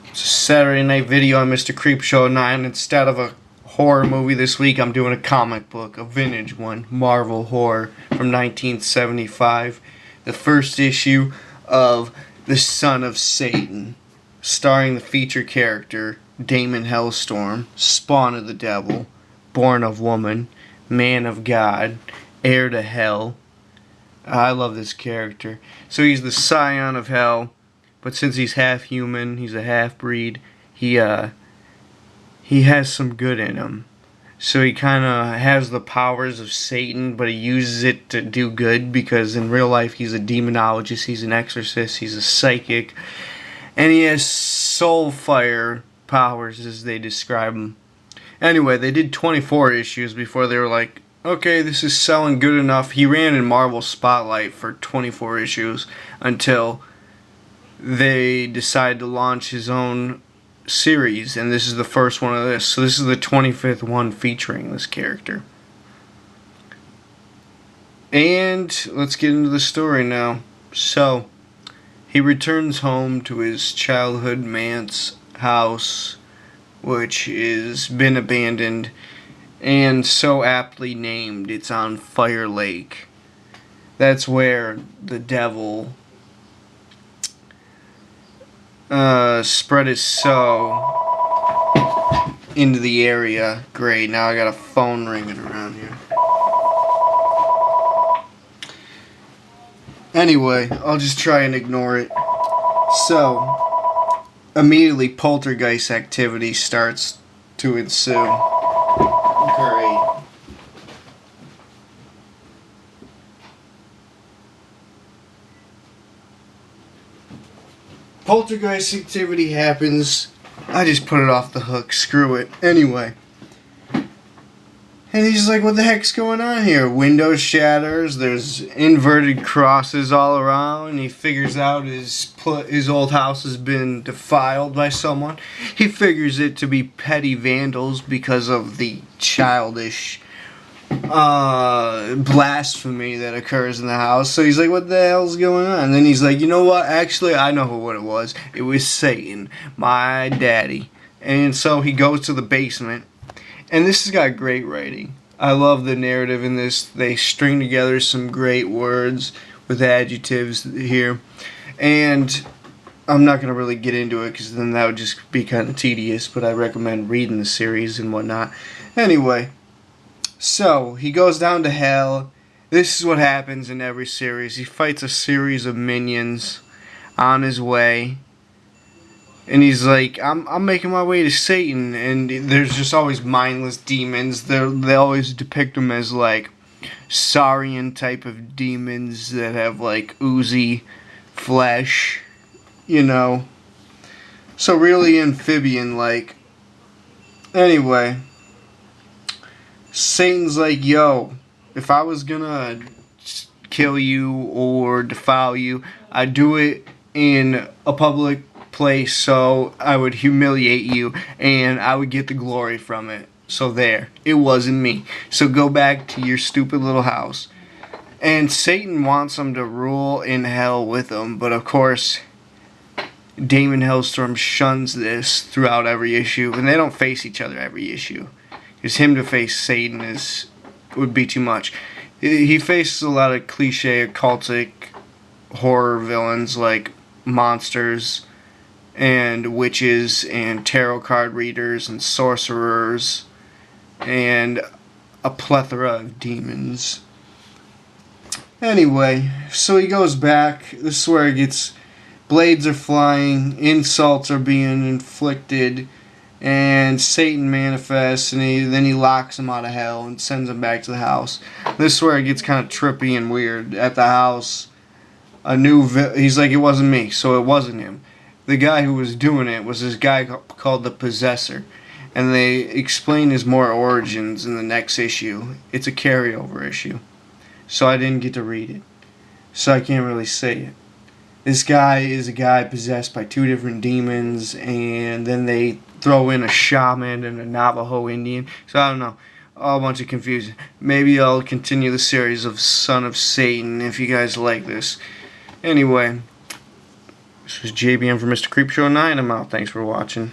It's a Saturday night video on Mr. Creepshow 9. Instead of a horror movie this week, I'm doing a comic book, a vintage one, Marvel Horror from 1975. The first issue of The Son of Satan, starring the feature character Daimon Hellstrom, spawn of the devil, born of woman, man of God, heir to hell. I love this character. So he's the scion of hell. But since he's half human, he's a half-breed, he has some good in him. So he kind of has the powers of Satan, but he uses it to do good because in real life he's a demonologist, he's an exorcist, he's a psychic, and he has soul fire powers as they describe him. Anyway, they did 24 issues before they were like, okay, this is selling good enough. He ran in Marvel Spotlight for 24 issues until they decided to launch his own series, and this is the first one of this. So this is the 25th one featuring this character. And let's get into the story now. So he returns home to his childhood manse house, which has been abandoned and so aptly named, it's on Fire Lake. That's where the devil spread his soul into the area. Great, now I got a phone ringing around here. Anyway, I'll just try and ignore it. So, immediately poltergeist activity starts to ensue. Great. Poltergeist activity happens. I just put it off the hook. Screw it. Anyway. And he's like, what the heck's going on here? Window shatters. There's inverted crosses all around. He figures out his old house has been defiled by someone. He figures it to be petty vandals because of the childish blasphemy that occurs in the house. So he's like, what the hell's going on? And then he's like, you know what, actually I know what it was. It was Satan, my daddy. And so he goes to the basement, and this has got great writing. I love the narrative in this. They string together some great words with adjectives here, and I'm not going to really get into it because then that would just be kind of tedious, but I recommend reading the series and whatnot. Anyway, so, he goes down to hell. This is what happens in every series. He fights a series of minions on his way. And he's like, I'm making my way to Satan. And there's just always mindless demons. They always depict them as like saurian type of demons that have like oozy flesh, you know. So really amphibian like. Anyway, Satan's like, yo, if I was gonna kill you or defile you, I'd do it in a public place so I would humiliate you and I would get the glory from it. So there, it wasn't me. So go back to your stupid little house. And Satan wants him to rule in hell with him, but of course Daimon Hellstrom shuns this throughout every issue, and they don't face each other every issue. Because him to face Satan would be too much. He faces a lot of cliche occultic horror villains like monsters and witches and tarot card readers and sorcerers and a plethora of demons. Anyway, so he goes back. This is where it gets... Blades are flying, insults are being inflicted, and Satan manifests, and then he locks him out of hell and sends him back to the house. This is where it gets kind of trippy and weird. At the house, he's like, it wasn't me, so it wasn't him. The guy who was doing it was this guy called the Possessor, and they explain his more origins in the next issue. It's a carryover issue, so I didn't get to read it, so I can't really say it. This guy is a guy possessed by two different demons, and then they throw in a shaman and a Navajo Indian. So I don't know. A bunch of confusion. Maybe I'll continue the series of Son of Satan if you guys like this. Anyway, This is JBM for Mr. Creepshow 9. I'm out. Thanks for watching.